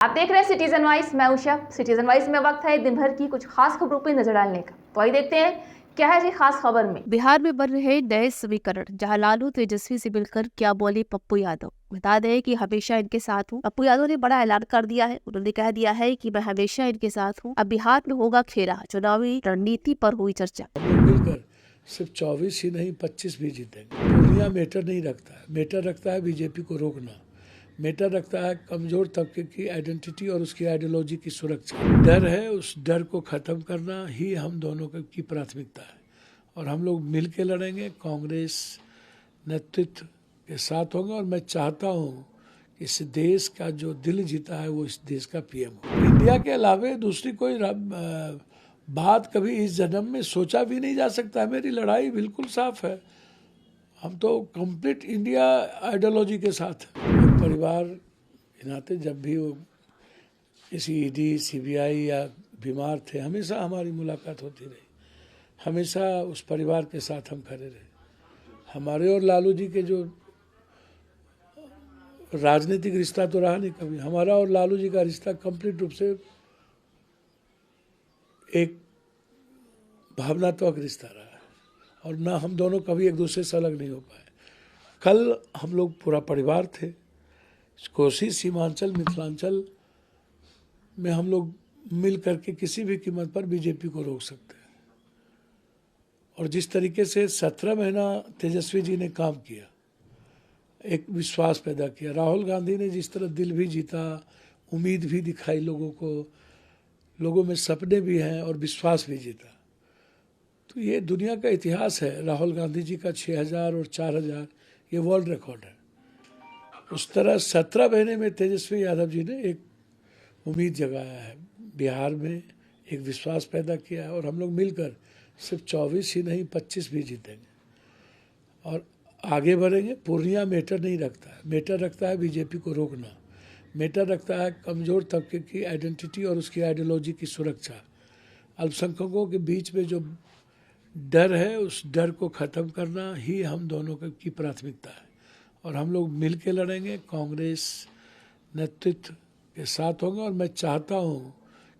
आप देख रहे हैं सिटीजन वाइज। मैं उषा। सिटीजन वाइज में वक्त है दिन भर की कुछ खास खबरों पर नजर डालने का। तो आइए देखते हैं क्या है जी खास खबर में। बिहार में बन रहे नए समीकरण, जहां लालू तेजस्वी से मिलकर क्या बोले पप्पू यादव। बता दें कि हमेशा इनके साथ हूँ। पप्पू यादव ने बड़ा ऐलान कर दिया है। उन्होंने कह दिया है कि मैं हमेशा इनके साथ हूँ। अब बिहार में होगा खेला, चुनावी रणनीति पर हुई चर्चा। मिलकर सिर्फ 24 ही नहीं 25 भी जीतेंगे। पूर्णिया मैटर नहीं रखता है, मैटर रखता है बीजेपी को रोकना, मैटर रखता है कमजोर तबके की आइडेंटिटी और उसकी आइडियोलॉजी की सुरक्षा। डर है, उस डर को खत्म करना ही हम दोनों की प्राथमिकता है और हम लोग मिल के लड़ेंगे। कांग्रेस नेतृत्व के साथ होंगे और मैं चाहता हूँ कि इस देश का जो दिल जीता है वो इस देश का पीएम हो। इंडिया के अलावे दूसरी कोई बात कभी इस जन्म में सोचा भी नहीं जा सकता है। मेरी लड़ाई बिल्कुल साफ है। हम तो कंप्लीट इंडिया आइडियोलॉजी के साथ परिवार के नाते जब भी वो किसी ईडी सीबीआई या बीमार थे, हमेशा हमारी मुलाकात होती रही। हमेशा उस परिवार के साथ हम खड़े रहे। हमारे और लालू जी के जो राजनीतिक रिश्ता तो रहा नहीं कभी। हमारा और लालू जी का रिश्ता कंप्लीट रूप से एक भावनात्मक रिश्ता रहा है और ना हम दोनों कभी एक दूसरे से अलग नहीं हो पाए। कल हम लोग पूरा परिवार थे। कोसी सीमांचल मिथिलांचल में हम लोग मिल करके किसी भी कीमत पर बीजेपी को रोक सकते हैं। और जिस तरीके से 17 महीना तेजस्वी जी ने काम किया, एक विश्वास पैदा किया। राहुल गांधी ने जिस तरह दिल भी जीता, उम्मीद भी दिखाई लोगों को, लोगों में सपने भी हैं और विश्वास भी जीता। तो ये दुनिया का इतिहास है। राहुल गांधी जी का 6000 और 4000 ये वर्ल्ड रिकॉर्ड है। उस तरह 17 महीने में तेजस्वी यादव जी ने एक उम्मीद जगाया है, बिहार में एक विश्वास पैदा किया है और हम लोग मिलकर सिर्फ 24 ही नहीं 25 भी जीतेंगे और आगे बढ़ेंगे। पूर्णिया मैटर नहीं रखता है, मैटर रखता है बीजेपी को रोकना, मैटर रखता है कमज़ोर तबके की आइडेंटिटी और उसकी आइडियोलॉजी की सुरक्षा। अल्पसंख्यकों के बीच में जो डर है, उस डर को ख़त्म करना ही हम दोनों की प्राथमिकता है और हम लोग मिल के लड़ेंगे। कांग्रेस नेतृत्व के साथ होंगे और मैं चाहता हूँ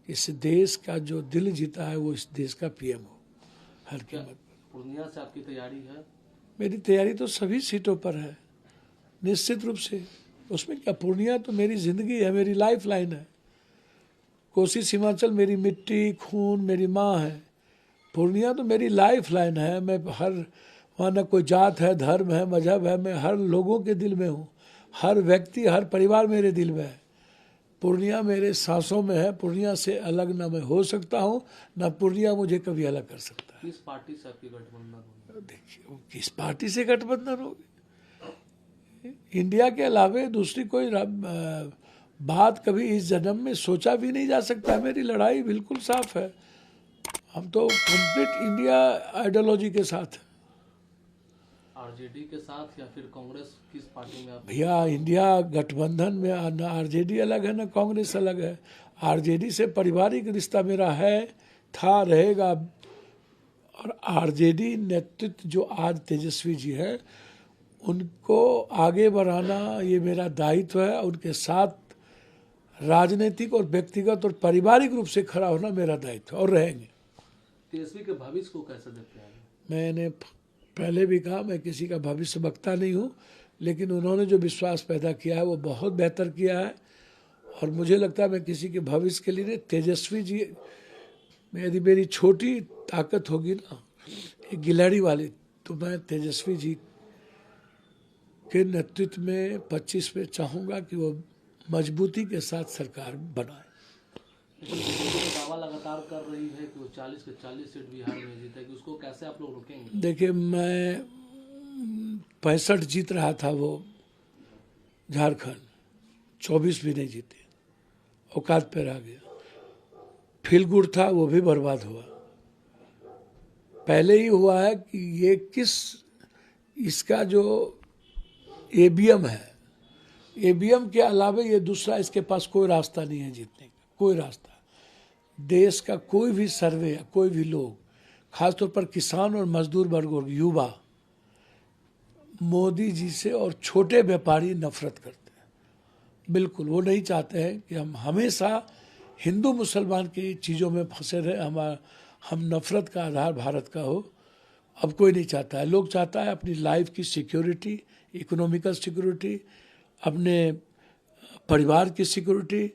कि इस देश का जो दिल जीता है वो इस देश का पीएम हो हर कीमत। पूर्णिया से आपकी तैयारी है? मेरी तैयारी तो सभी सीटों पर है, निश्चित रूप से। उसमें क्या, पूर्णिया तो मेरी ज़िंदगी है, मेरी लाइफ लाइन है। कोसी सीमांचल मेरी मिट्टी खून मेरी माँ है। पूर्णिया तो मेरी लाइफ लाइन है। मैं हर वहाँ न कोई जात है, धर्म है, मजहब है, मैं हर लोगों के दिल में हूँ। हर व्यक्ति, हर परिवार मेरे दिल में है। पूर्णिया मेरे सांसों में है। पूर्णिया से अलग ना मैं हो सकता हूँ, ना पूर्णिया मुझे कभी अलग कर सकता है। किस पार्टी से आपकी गठबंधन होगी? देखिए, किस पार्टी से गठबंधन होगी, इंडिया के अलावे दूसरी कोई बात कभी इस जन्म में सोचा भी नहीं जा सकता है। मेरी लड़ाई बिल्कुल साफ है। हम तो कंप्लीट इंडिया आइडियोलॉजी के साथ। आरजेडी के साथ या फिर कांग्रेस, किस पार्टी में आप? भैया, इंडिया गठबंधन में ना आरजेडी अलग है ना कांग्रेस अलग है। आरजेडी से पारिवारिक रिश्ता मेरा है, था, रहेगा। और आरजेडी नेतृत्व जो आज तेजस्वी जी है, उनको आगे बढ़ाना ये मेरा दायित्व है। उनके साथ राजनीतिक और व्यक्तिगत और पारिवारिक रूप से खड़ा होना मेरा दायित्व है और रहेंगे। तेजस्वी के भविष्य को कैसे देखते हैं? मैंने पहले भी कहा, मैं किसी का भविष्य वक्ता नहीं हूँ, लेकिन उन्होंने जो विश्वास पैदा किया है वो बहुत बेहतर किया है और मुझे लगता है मैं किसी के भविष्य के लिए नहीं। तेजस्वी जी में यदि मेरी छोटी ताकत होगी ना, एक गिलहरी वाली, तो मैं तेजस्वी जी के नेतृत्व में 25 में चाहूँगा कि वो मजबूती के साथ सरकार बनाए। दावा लगातार कर रही है कि वो 40 के 40 सीट बिहार में जीतेगी, उसको कैसे आप लोग रोकेंगे? देखिए, मैं 65 जीत रहा था वो झारखंड, 24 भी नहीं जीते, औकात पे रह गया। फील गुड था, वो भी बर्बाद हुआ। पहले ही हुआ है कि ये इसका जो ईवीएम है, ईवीएम के अलावा ये दूसरा इसके पास कोई रास्ता नहीं है जीतने का, कोई रास्ता। देश का कोई भी सर्वे या कोई भी लोग, खासतौर पर किसान और मजदूर वर्ग और युवा, मोदी जी से और छोटे व्यापारी नफरत करते हैं। बिल्कुल वो नहीं चाहते हैं कि हम हमेशा हिंदू मुसलमान की चीज़ों में फंसे रहे, हम नफ़रत का आधार भारत का हो। अब कोई नहीं चाहता है। लोग चाहता है अपनी लाइफ की सिक्योरिटी, इकोनॉमिकल सिक्योरिटी, अपने परिवार की सिक्योरिटी।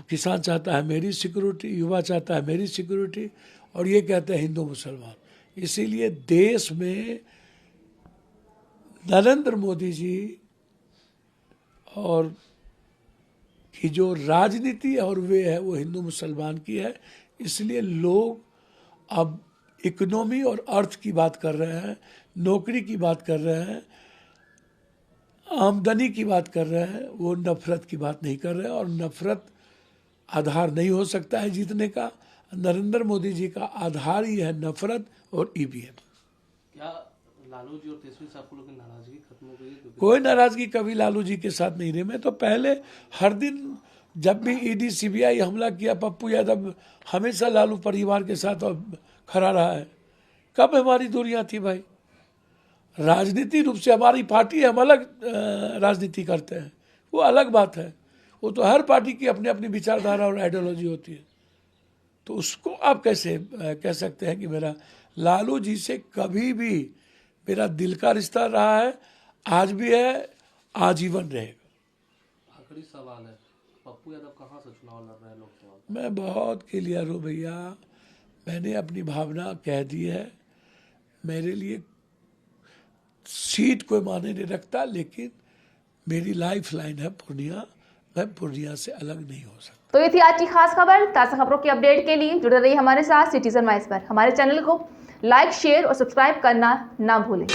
किसान चाहता है मेरी सिक्योरिटी, युवा चाहता है मेरी सिक्योरिटी, और ये कहते हैं हिंदू मुसलमान। इसीलिए देश में नरेंद्र मोदी जी और की जो राजनीति है और वे है वो हिंदू मुसलमान की है। इसलिए लोग अब इकोनॉमी और अर्थ की बात कर रहे हैं, नौकरी की बात कर रहे हैं, आमदनी की बात कर रहे हैं, वो नफरत की बात नहीं कर रहे हैं। और नफरत आधार नहीं हो सकता है जीतने का। नरेंद्र मोदी जी का आधार ही है नफरत और ईवीएम। क्या लालू जी और तेजस्वी साहब को लोग की नाराजगी खत्म हो गई है? क्योंकि कोई नाराजगी कभी लालू जी के साथ नहीं रही। मैं तो पहले हर दिन जब भी ईडी सीबीआई हमला किया, पप्पू यादव हमेशा लालू परिवार के साथ खड़ा रहा है। कब हमारी दूरियां थी भाई? राजनीति रूप से हमारी पार्टी है, हम अलग राजनीति करते हैं, वो अलग बात है। वो तो हर पार्टी की अपनी अपनी विचारधारा और आइडियोलॉजी होती है। तो उसको आप कैसे कह सकते हैं कि मेरा लालू जी से कभी भी मेरा दिल का रिश्ता रहा है, आज भी है, आजीवन रहेगा। आखिरी सवाल है, पप्पू यादव कहाँ से चुनाव लड़ रहे हैं लोकसभा में? मैं बहुत क्लियर हूँ भैया, मैंने अपनी भावना कह दी है। मेरे लिए सीट कोई मायने नहीं रखता, लेकिन मेरी लाइफ लाइन है पूर्णिया। मैं पूर्णिया से अलग नहीं हो सकता। तो ये थी आज की खास खबर। ताज़ा खबरों की अपडेट के लिए जुड़े रहिए हमारे साथ सिटीजन वाइस पर। हमारे चैनल को लाइक, शेयर और सब्सक्राइब करना ना भूलें।